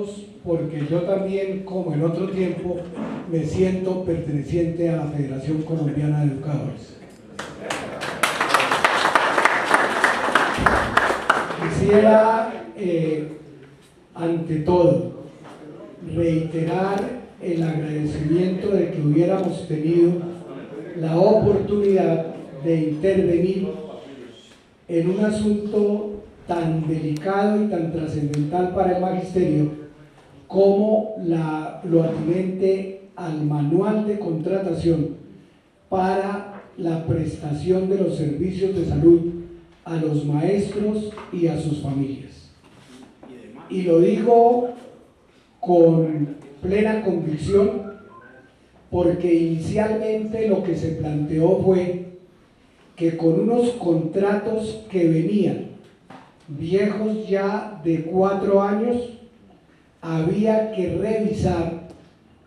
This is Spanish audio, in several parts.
todos, porque yo también, como en otro tiempo, me siento perteneciente a la Federación Colombiana de Educadores. Quisiera, ante todo, reiterar el agradecimiento de que hubiéramos tenido la oportunidad de intervenir en un asunto tan delicado y tan trascendental para el magisterio como lo atinente al manual de contratación para la prestación de los servicios de salud a los maestros y a sus familias. Y lo digo con plena convicción, porque inicialmente lo que se planteó fue que con unos contratos que venían viejos ya de 4 años, había que revisar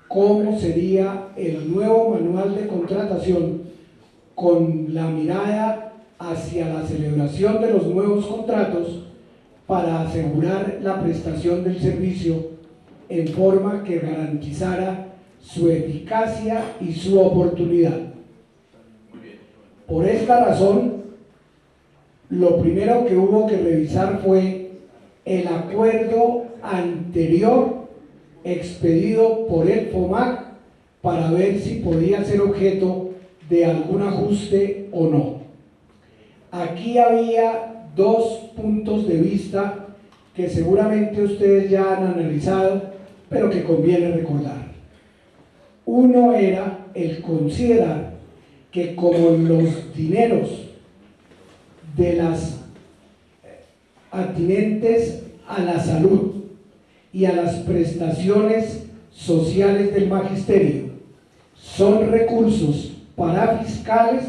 cómo sería el nuevo manual de contratación con la mirada hacia la celebración de los nuevos contratos para asegurar la prestación del servicio en forma que garantizara su eficacia y su oportunidad. Por esta razón, lo primero que hubo que revisar fue el acuerdo anterior expedido por el FOMAC para ver si podía ser objeto de algún ajuste o no. Aquí había 2 puntos de vista que seguramente ustedes ya han analizado, pero que conviene recordar. Uno era el considerar que como los dineros de las atinentes a la salud y a las prestaciones sociales del magisterio son recursos parafiscales,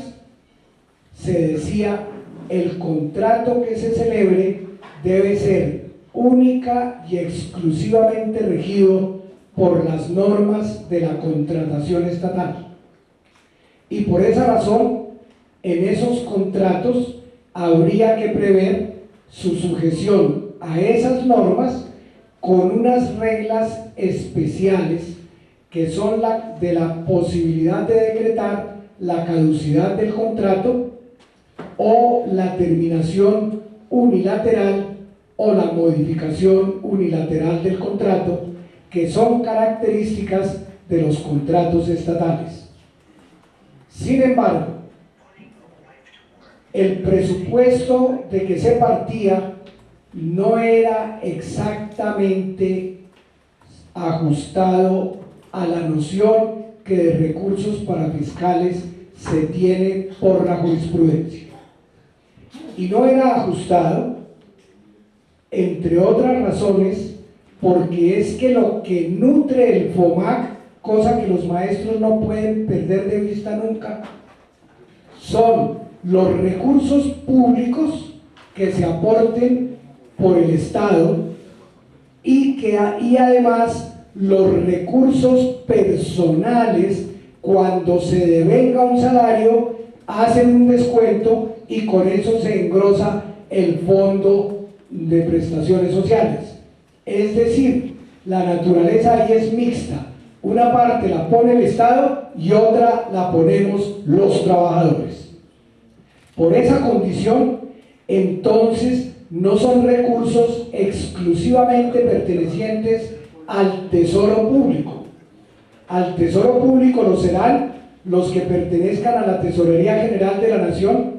se decía, el contrato que se celebre debe ser única y exclusivamente regido por las normas de la contratación estatal. Y por esa razón, en esos contratos habría que prever su sujeción a esas normas con unas reglas especiales que son de la posibilidad de decretar la caducidad del contrato o la terminación unilateral o la modificación unilateral del contrato, que son características de los contratos estatales. Sin embargo, el presupuesto de que se partía no era exactamente ajustado a la noción que de recursos parafiscales se tiene por la jurisprudencia. Y no era ajustado, entre otras razones, porque es que lo que nutre el FOMAC, cosa que los maestros no pueden perder de vista nunca, son los recursos públicos que se aporten por el Estado y además los recursos personales. Cuando se devenga un salario, hacen un descuento y con eso se engrosa el fondo de prestaciones sociales. Es decir, la naturaleza ahí es mixta. Una parte la pone el Estado y otra la ponemos los trabajadores. Por esa condición, entonces, no son recursos exclusivamente pertenecientes al Tesoro Público. Al Tesoro Público lo serán los que pertenezcan a la Tesorería General de la Nación,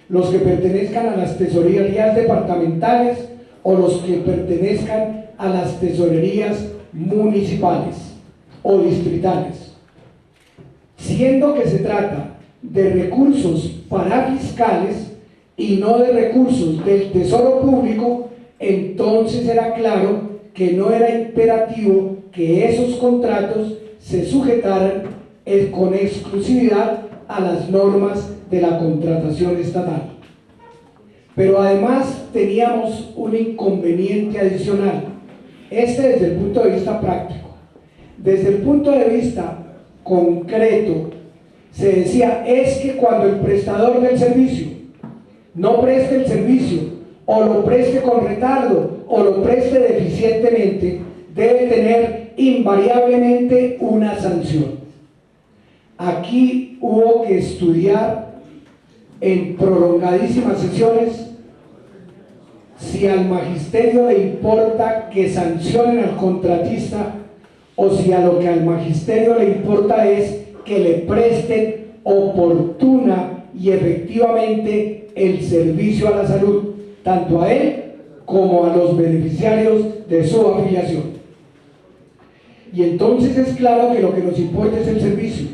los que pertenezcan a las tesorerías departamentales o los que pertenezcan a las tesorerías municipales o distritales. Siendo que se trata de recursos parafiscales y no de recursos del Tesoro Público, entonces era claro que no era imperativo que esos contratos se sujetaran con exclusividad a las normas de la contratación estatal. Pero además teníamos un inconveniente adicional, desde el punto de vista práctico. Desde el punto de vista concreto, se decía, es que cuando el prestador del servicio no preste el servicio, o lo preste con retardo, o lo preste deficientemente, debe tener invariablemente una sanción. Aquí hubo que estudiar en prolongadísimas sesiones si al magisterio le importa que sancionen al contratista o si a lo que al magisterio le importa es que le presten oportuna y efectivamente el servicio a la salud, tanto a él como a los beneficiarios de su afiliación. Y entonces es claro que lo que nos importa es el servicio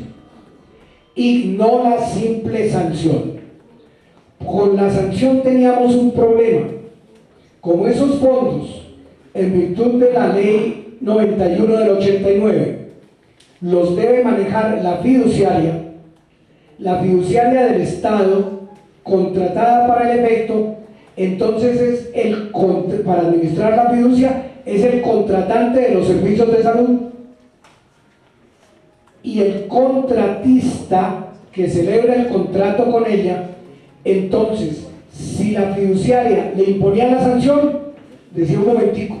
y no la simple sanción. Con la sanción teníamos un problema. Como esos fondos, en virtud de la ley 91 del 89, los debe manejar la fiduciaria del Estado, contratada para el efecto, entonces para administrar la fiducia es el contratante de los servicios de salud, y el contratista que celebra el contrato con ella. Entonces, si la fiduciaria le imponía la sanción, decía: un momentico,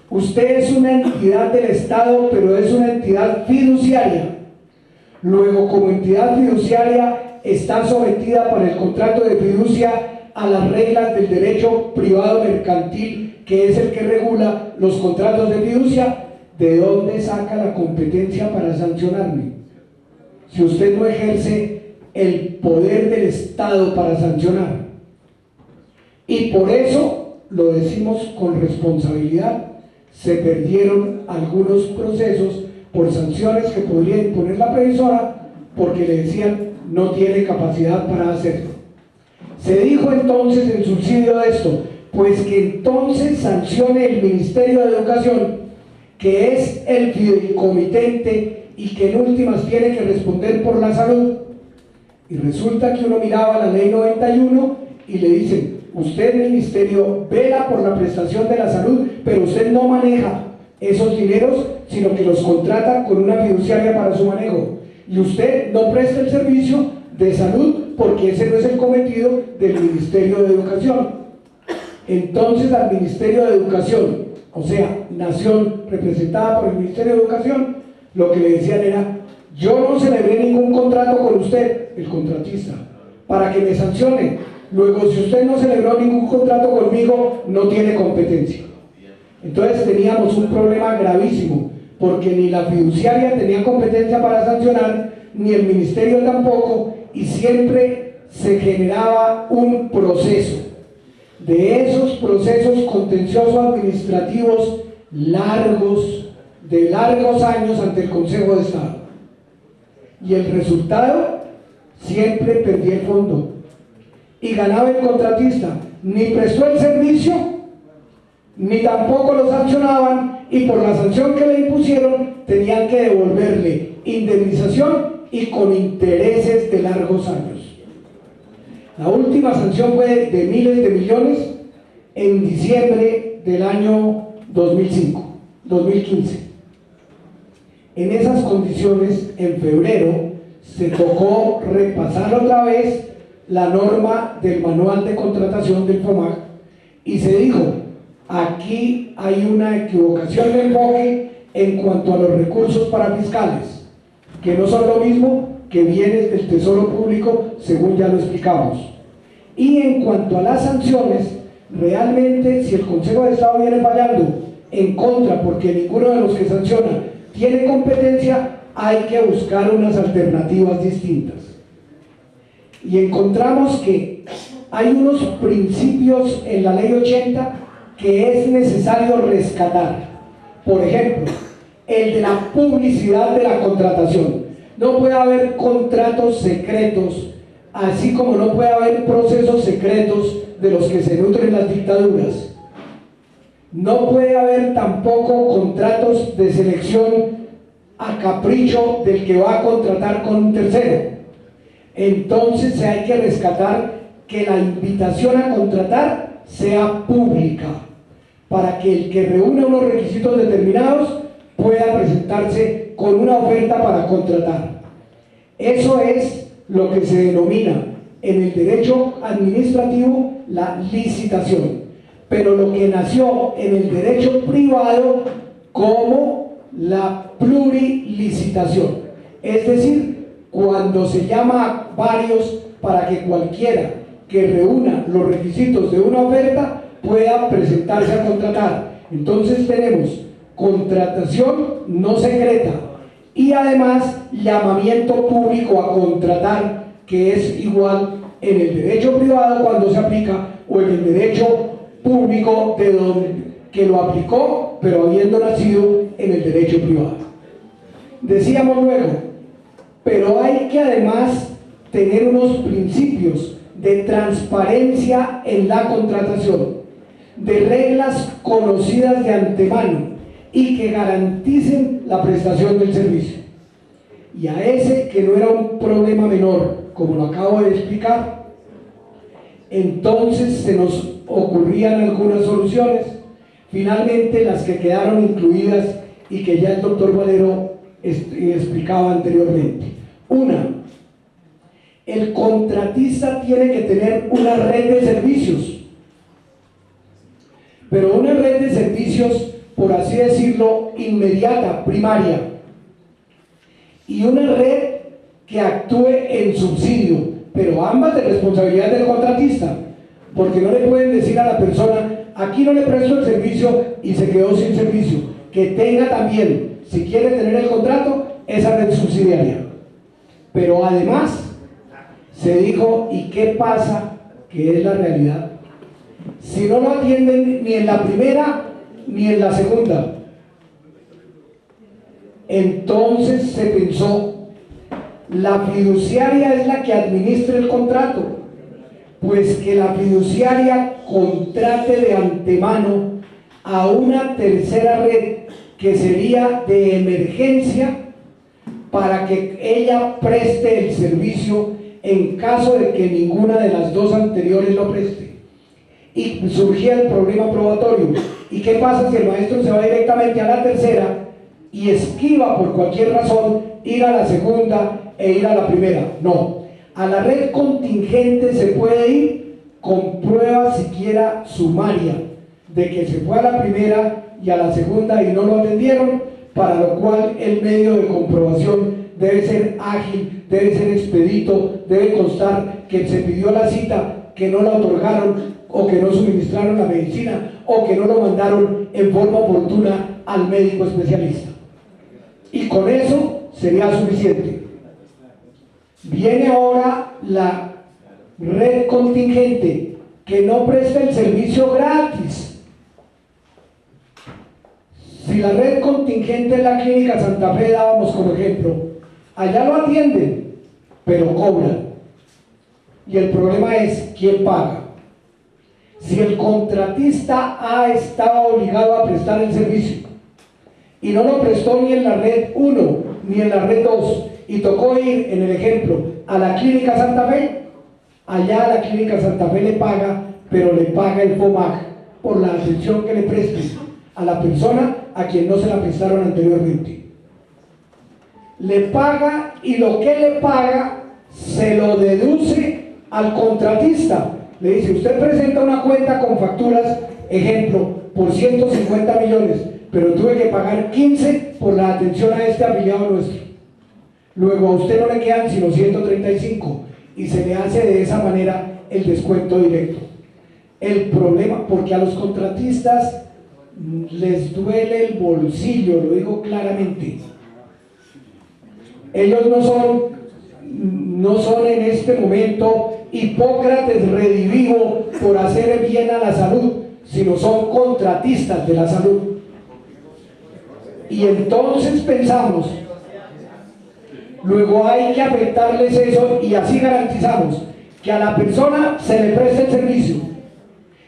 usted es una entidad del Estado, pero es una entidad fiduciaria. Luego, como entidad fiduciaria, está sometida por el contrato de fiducia a las reglas del derecho privado mercantil, que es el que regula los contratos de fiducia. ¿De dónde saca la competencia para sancionarme? Si usted no ejerce el poder del Estado para sancionar. Y por eso, lo decimos con responsabilidad, se perdieron algunos procesos por sanciones que podría imponer la previsora, porque le decían: no tiene capacidad para hacerlo. Se dijo entonces en subsidio de esto, pues que entonces sancione el Ministerio de Educación, que es el fideicomitente y que en últimas tiene que responder por la salud. Y resulta que uno miraba la ley 91 y le dicen: usted, ministerio, vela por la prestación de la salud, pero usted no maneja esos dineros, sino que los contrata con una fiduciaria para su manejo, y usted no presta el servicio de salud porque ese no es el cometido del Ministerio de Educación. Entonces al Ministerio de Educación, o sea, Nación representada por el Ministerio de Educación, lo que le decían era: yo no celebré ningún contrato con usted, el contratista, para que me sancione. Luego, si usted no celebró ningún contrato conmigo, no tiene competencia. Entonces teníamos un problema gravísimo, porque ni la fiduciaria tenía competencia para sancionar, ni el ministerio tampoco, y siempre se generaba un proceso. De esos procesos contenciosos administrativos largos, de largos años ante el Consejo de Estado. Y el resultado, siempre perdía el fondo. Y ganaba el contratista. Ni prestó el servicio, ni tampoco lo sancionaban, y por la sanción que le impusieron, tenían que devolverle indemnización y con intereses de largos años. La última sanción fue de miles de millones en diciembre del año 2015. En esas condiciones, en febrero, se tocó repasar otra vez la norma del manual de contratación del FOMAC y se dijo: aquí hay una equivocación de enfoque en cuanto a los recursos para fiscales, que no son lo mismo que bienes del Tesoro Público, según ya lo explicamos. Y en cuanto a las sanciones, realmente, si el Consejo de Estado viene fallando en contra porque ninguno de los que sanciona tiene competencia, hay que buscar unas alternativas distintas. Y encontramos que hay unos principios en la ley 80 que es necesario rescatar. Por ejemplo, el de la publicidad de la contratación. No puede haber contratos secretos, así como no puede haber procesos secretos de los que se nutren las dictaduras. No puede haber tampoco contratos de selección a capricho del que va a contratar con un tercero. Entonces hay que rescatar que la invitación a contratar sea pública, para que el que reúna unos requisitos determinados pueda presentarse con una oferta para contratar. Eso es lo que se denomina en el derecho administrativo la licitación. Pero lo que nació en el derecho privado como la plurilicitación, es decir, cuando se llama a varios para que cualquiera que reúna los requisitos de una oferta pueda presentarse a contratar. Entonces tenemos contratación no secreta y además llamamiento público a contratar, que es igual en el derecho privado cuando se aplica o en el derecho público de donde que lo aplicó, pero habiendo nacido en el derecho privado. Decíamos luego, pero hay que además tener unos principios de transparencia en la contratación, de reglas conocidas de antemano y que garanticen la prestación del servicio. Y a ese, que no era un problema menor, como lo acabo de explicar, entonces se nos ocurrían algunas soluciones, finalmente las que quedaron incluidas y que ya el doctor Valero explicaba anteriormente. Una, el contratista tiene que tener una red de servicios, pero una red de servicios, por así decirlo, inmediata, primaria, y una red que actúe en subsidio, pero ambas de responsabilidad del contratista, porque no le pueden decir a la persona, aquí no le presto el servicio y se quedó sin servicio, que tenga también, si quiere tener el contrato, esa red subsidiaria. Pero además se dijo, ¿y qué pasa? Que es la realidad. Si no lo atienden ni en la primera ni en la segunda, entonces se pensó, la fiduciaria es la que administra el contrato, pues que la fiduciaria contrate de antemano a una tercera red que sería de emergencia para que ella preste el servicio en caso de que ninguna de las dos anteriores lo preste. Y surgía el problema probatorio. ¿Y qué pasa si el maestro se va directamente a la tercera y esquiva por cualquier razón ir a la segunda e ir a la primera? No. A la red contingente se puede ir con prueba siquiera sumaria de que se fue a la primera y a la segunda y no lo atendieron, para lo cual el medio de comprobación debe ser ágil, debe ser expedito, debe constar que se pidió la cita, que no la otorgaron o que no suministraron la medicina o que no lo mandaron en forma oportuna al médico especialista. Y con eso sería suficiente. Viene ahora la red contingente que no presta el servicio gratis. Si la red contingente en la Clínica Santa Fe, dábamos como ejemplo, allá lo atienden, pero cobran. Y el problema es, ¿quién paga? Si el contratista ha estado obligado a prestar el servicio y no lo prestó ni en la red 1 ni en la red 2 y tocó ir, en el ejemplo, a la Clínica Santa Fe, allá la Clínica Santa Fe le paga, pero le paga el FOMAC por la atención que le preste a la persona a quien no se la prestaron anteriormente. Le paga, y lo que le paga se lo deduce al contratista. Le dice, usted presenta una cuenta con facturas, ejemplo, por 150 millones, pero tuve que pagar 15 por la atención a este afiliado nuestro. Luego a usted no le quedan sino 135 y se le hace de esa manera el descuento directo. El problema, porque a los contratistas les duele el bolsillo, lo digo claramente. Ellos no son en este momento Hipócrates redivivo por hacer bien a la salud, sino son contratistas de la salud. Y entonces pensamos, luego hay que afectarles eso y así garantizamos que a la persona se le preste el servicio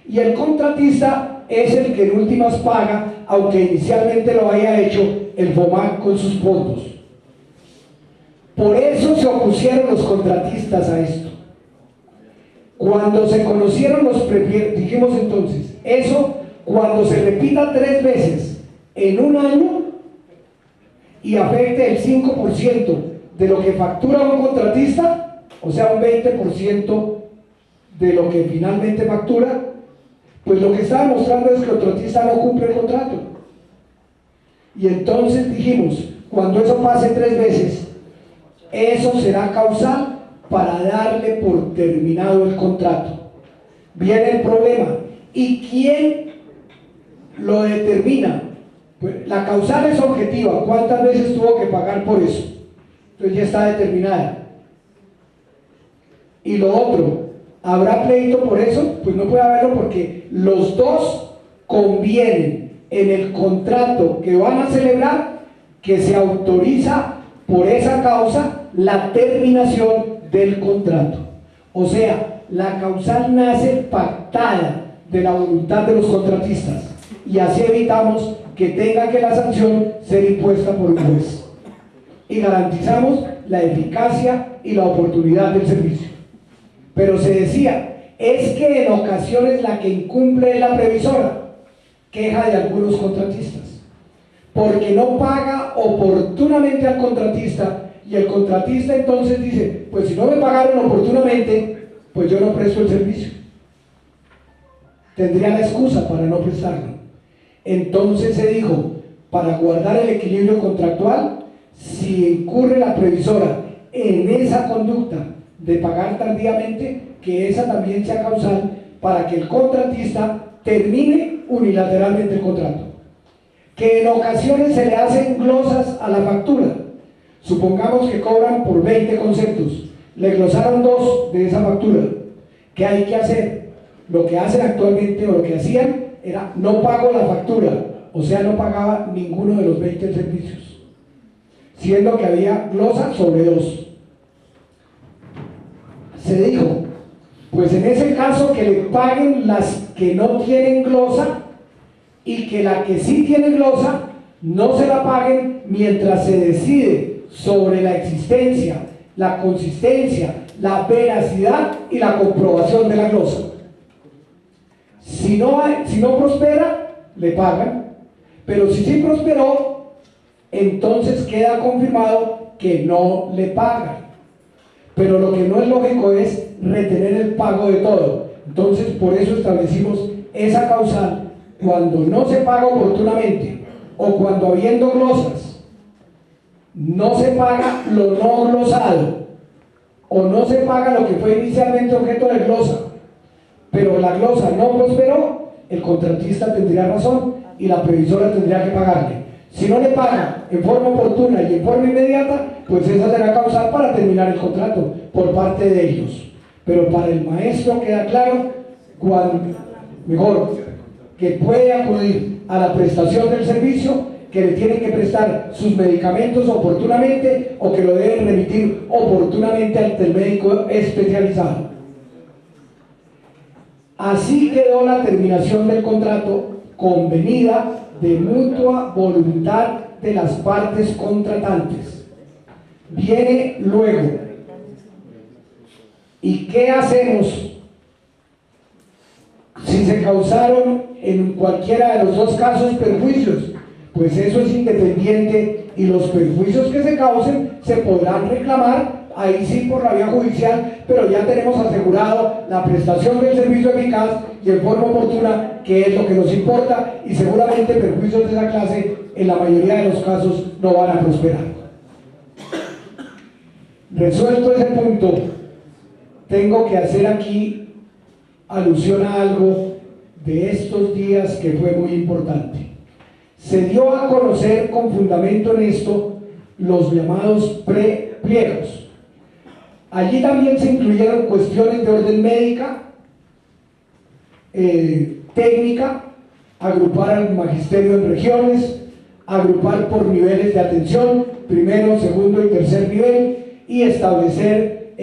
y el contratista es el que en últimas paga, aunque inicialmente lo haya hecho el FOMAC con sus fondos. Por eso se opusieron los contratistas a esto. Cuando se conocieron los dijimos entonces, eso cuando se repita 3 veces en un año y afecte el 5% de lo que factura un contratista, o sea un 20% de lo que finalmente factura, pues lo que está demostrando es que el contratista no cumple el contrato. Y entonces dijimos, cuando eso pase 3 veces, eso será causal para darle por terminado el contrato. Viene el problema. ¿Y quién lo determina? Pues la causal es objetiva. ¿Cuántas veces tuvo que pagar por eso? Entonces ya está determinada. Y lo otro, ¿habrá pleito por eso? Pues no puede haberlo porque los dos convienen en el contrato que van a celebrar que se autoriza por esa causa la terminación del contrato. O sea, la causal nace pactada de la voluntad de los contratistas y así evitamos que tenga que la sanción ser impuesta por un juez y garantizamos la eficacia y la oportunidad del servicio. Pero se decía, es que en ocasiones la que incumple es la previsora, queja de algunos contratistas, porque no paga oportunamente al contratista y el contratista entonces dice, pues si no me pagaron oportunamente, pues yo no presto el servicio. Tendría la excusa para no prestarlo. Entonces se dijo, para guardar el equilibrio contractual, si incurre la previsora en esa conducta de pagar tardíamente, que esa también sea causal para que el contratista termine unilateralmente el contrato. Que en ocasiones se le hacen glosas a la factura. Supongamos que cobran por 20 conceptos, le glosaron 2 de esa factura. ¿Qué hay que hacer? Lo que hacen actualmente o lo que hacían era no pago la factura, o sea, no pagaba ninguno de los 20 servicios, siendo que había glosa sobre 2. Se dijo, pues en ese caso que le paguen las que no tienen glosa y que la que sí tiene glosa no se la paguen mientras se decide sobre la existencia, la consistencia, la veracidad y la comprobación de la glosa. Si no prospera, le pagan, pero si sí prosperó, entonces queda confirmado que no le pagan. Pero lo que no es lógico es retener el pago de todo. Entonces, por eso establecimos esa causal cuando no se paga oportunamente o cuando habiendo glosas no se paga lo no glosado o no se paga lo que fue inicialmente objeto de glosa, pero la glosa no prosperó, el contratista tendría razón y la previsora tendría que pagarle. Si no le paga en forma oportuna y en forma inmediata, pues esa será causal para terminar el contrato por parte de ellos. Pero para el maestro queda claro, mejor, que puede acudir a la prestación del servicio, que le tienen que prestar sus medicamentos oportunamente o que lo deben remitir oportunamente ante el médico especializado. Así quedó la terminación del contrato convenida de mutua voluntad de las partes contratantes. Viene luego, ¿y qué hacemos si se causaron en cualquiera de los 2 casos perjuicios? Pues eso es independiente y los perjuicios que se causen se podrán reclamar, ahí sí por la vía judicial, pero ya tenemos asegurado la prestación del servicio eficaz y en forma oportuna, que es lo que nos importa, y seguramente perjuicios de esa clase en la mayoría de los casos no van a prosperar. Resuelto ese punto, tengo que hacer aquí alusión a algo de estos días que fue muy importante. Se dio a conocer con fundamento en esto los llamados pliegos. Allí también se incluyeron cuestiones de orden médica, técnica, agrupar al magisterio en regiones, agrupar por niveles de atención, primero, segundo y tercer nivel, y establecer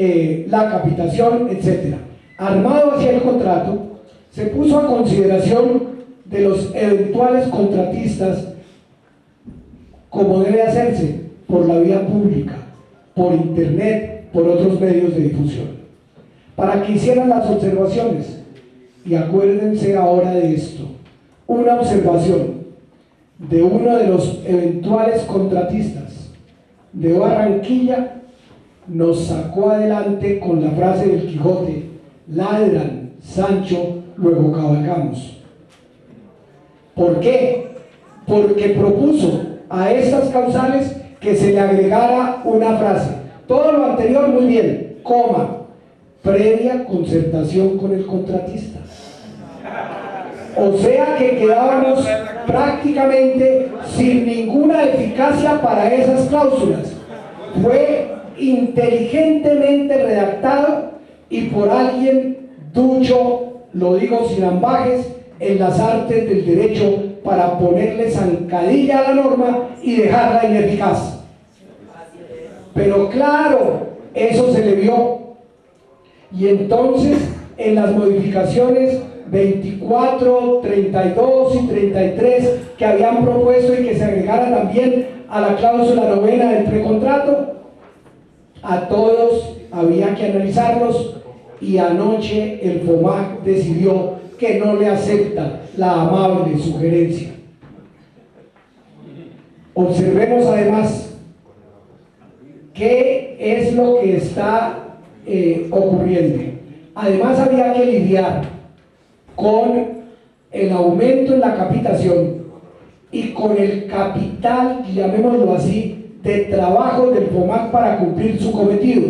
la capitación, etc. Armado hacia el contrato, se puso a consideración de los eventuales contratistas como debe hacerse por la vía pública, por internet, por otros medios de difusión, para que hicieran las observaciones. Y acuérdense ahora de esto, una observación de uno de los eventuales contratistas de Barranquilla nos sacó adelante con la frase del Quijote: ladran, Sancho, luego cabalgamos. ¿Por qué? Porque propuso a estas causales que se le agregara una frase. Todo lo anterior muy bien, coma, previa concertación con el contratista. O sea que quedábamos prácticamente sin ninguna eficacia para esas cláusulas. Fue inteligentemente redactado y por alguien ducho, lo digo sin ambajes, en las artes del derecho para ponerle zancadilla a la norma y dejarla ineficaz. Pero claro, eso se le vio. Y entonces, en las modificaciones 24, 32 y 33 que habían propuesto y que se agregara también a la cláusula novena del precontrato, a todos había que analizarlos y anoche el FOMAC decidió que no le acepta la amable sugerencia. Observemos además qué es lo que está ocurriendo. Además había que lidiar con el aumento en la capitación y con el capital, llamémoslo así, de trabajo del FOMAC para cumplir su cometido.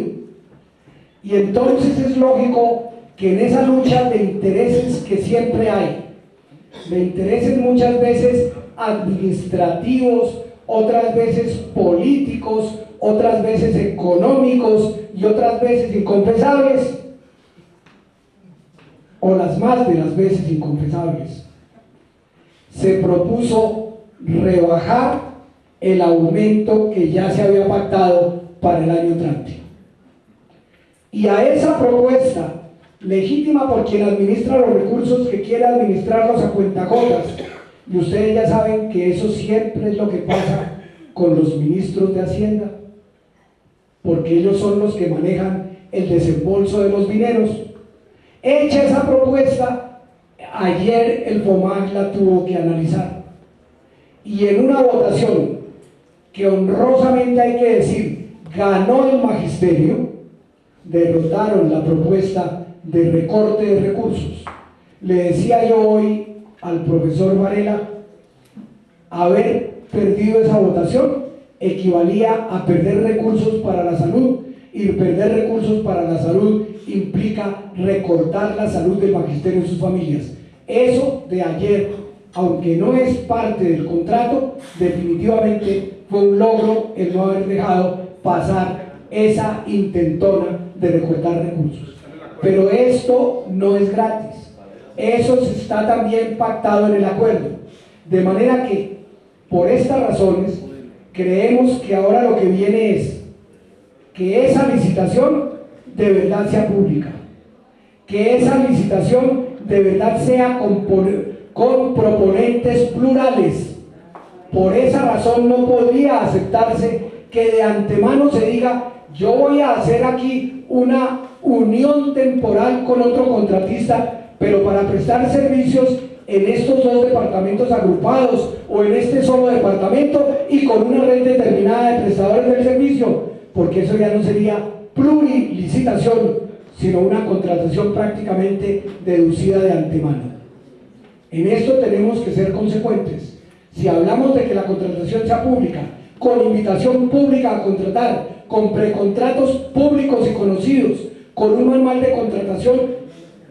Y entonces es lógico que en esa lucha de intereses que siempre hay, de intereses muchas veces administrativos, otras veces políticos, otras veces económicos y otras veces inconfesables, o las más de las veces inconfesables, se propuso rebajar el aumento que ya se había pactado para el año entrante. Y a esa propuesta, legítima por quien administra los recursos, que quiere administrarlos a cuentagotas, y ustedes ya saben que eso siempre es lo que pasa con los ministros de Hacienda, porque ellos son los que manejan el desembolso de los dineros. Hecha esa propuesta, ayer el FOMAC la tuvo que analizar, y en una votación que honrosamente hay que decir, ganó el magisterio, derrotaron la propuesta de recorte de recursos. Le decía yo hoy al profesor Varela, haber perdido esa votación equivalía a perder recursos para la salud, y perder recursos para la salud implica recortar la salud del magisterio y sus familias. Eso de ayer, aunque no es parte del contrato, definitivamente fue un logro el no haber dejado pasar esa intentona de recortar recursos. Pero esto no es gratis, eso está también pactado en el acuerdo, de manera que por estas razones creemos que ahora lo que viene es que esa licitación de verdad sea pública, que esa licitación de verdad sea con proponentes plurales. Por esa razón no podría aceptarse que de antemano se diga: yo voy a hacer aquí una unión temporal con otro contratista, pero para prestar servicios en estos dos departamentos agrupados o en este solo departamento y con una red determinada de prestadores del servicio, porque eso ya no sería plurilicitación, sino una contratación prácticamente deducida de antemano. En esto tenemos que ser consecuentes. Si hablamos de que la contratación sea pública, con invitación pública a contratar, con precontratos públicos y conocidos, con un manual de contratación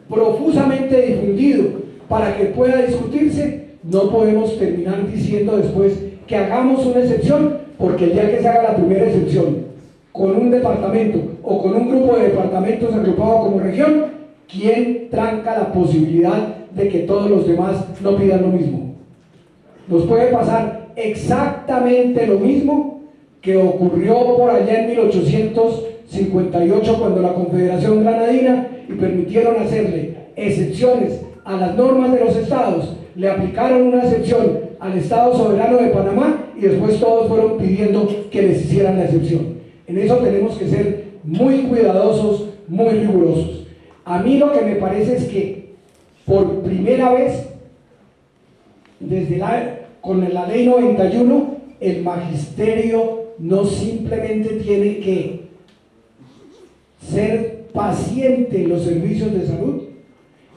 profusamente difundido para que pueda discutirse, no podemos terminar diciendo después que hagamos una excepción, porque el día que se haga la primera excepción con un departamento o con un grupo de departamentos agrupado como región, ¿quién tranca la posibilidad de que todos los demás no pidan lo mismo? Nos puede pasar exactamente lo mismo que ocurrió por allá en 1858 cuando la Confederación Granadina y permitieron hacerle excepciones a las normas de los estados, le aplicaron una excepción al Estado Soberano de Panamá y después todos fueron pidiendo que les hicieran la excepción. En eso tenemos que ser muy cuidadosos, muy rigurosos. A mí lo que me parece es que por primera vez con la ley 91, el magisterio no simplemente tiene que ser paciente en los servicios de salud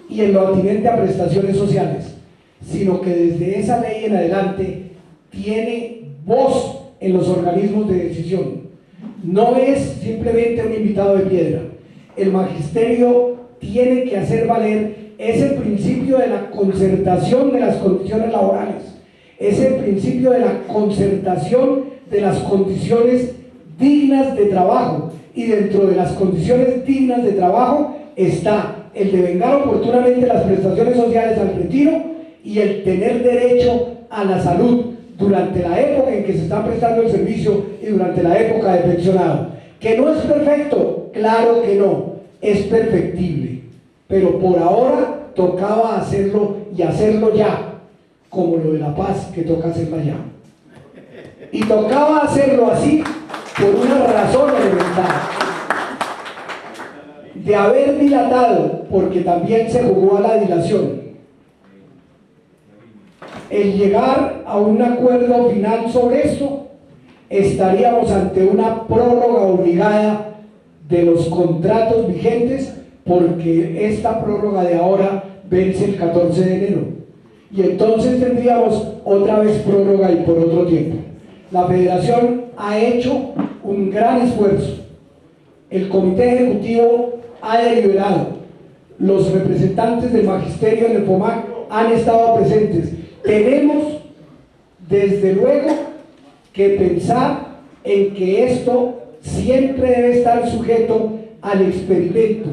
y en lo atinente a prestaciones sociales, sino que desde esa ley en adelante tiene voz en los organismos de decisión. No es simplemente un invitado de piedra. El magisterio tiene que hacer valer ese principio de la concertación de las condiciones laborales, ese principio de la concertación de las condiciones dignas de trabajo, y dentro de las condiciones dignas de trabajo está el de vengar oportunamente las prestaciones sociales al retiro y el tener derecho a la salud durante la época en que se está prestando el servicio y durante la época de pensionado. ¿Que no es perfecto? Claro que no, es perfectible, pero por ahora tocaba hacerlo y hacerlo ya, como lo de la paz, que toca hacerla ya. Y tocaba hacerlo así por una razón elemental, de haber dilatado, porque también se jugó a la dilación. El llegar a un acuerdo final sobre esto, estaríamos ante una prórroga obligada de los contratos vigentes, porque esta prórroga de ahora vence el 14 de enero. Y entonces tendríamos otra vez prórroga y por otro tiempo. La Federación ha hecho un gran esfuerzo. El Comité Ejecutivo ha deliberado. Los representantes del magisterio en el FOMAC han estado presentes. Tenemos, desde luego, que pensar en que esto siempre debe estar sujeto al experimento,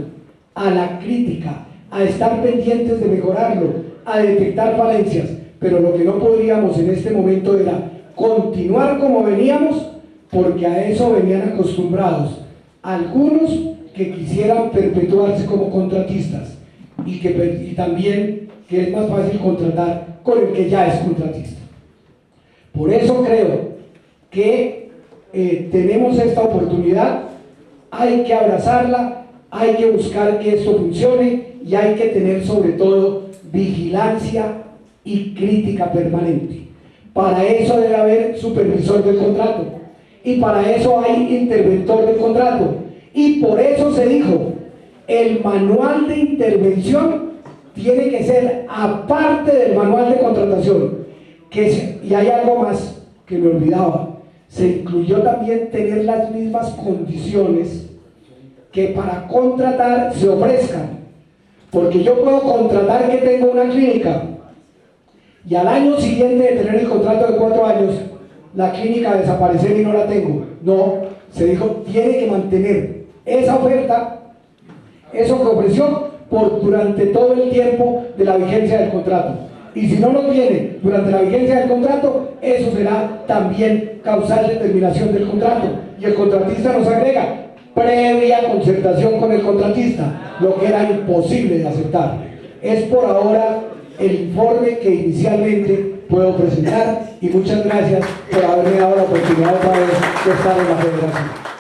a la crítica, a estar pendientes de mejorarlo, a detectar falencias, pero lo que no podríamos en este momento era continuar como veníamos, porque a eso venían acostumbrados algunos que quisieran perpetuarse como contratistas y también que es más fácil contratar con el que ya es contratista. Por eso creo que tenemos esta oportunidad, hay que abrazarla, hay que buscar que esto funcione y hay que tener sobre todo vigilancia y crítica permanente. Para eso debe haber supervisor del contrato y para eso hay interventor del contrato, y por eso se dijo, el manual de intervención tiene que ser aparte del manual de contratación, y hay algo más que me olvidaba, se incluyó también tener las mismas condiciones que para contratar se ofrezcan, porque yo puedo contratar que tengo una clínica y al año siguiente de tener el contrato de 4 años la clínica desaparecer y no la tengo. No, se dijo, tiene que mantener esa oferta, eso que ofreció durante todo el tiempo de la vigencia del contrato, y si no lo tiene durante la vigencia del contrato, eso será también causal de terminación del contrato, y el contratista nos agrega previa concertación con el contratista, lo que era imposible de aceptar. Es por ahora el informe que inicialmente puedo presentar, y muchas gracias por haberme dado la oportunidad otra vez de estar en la Federación.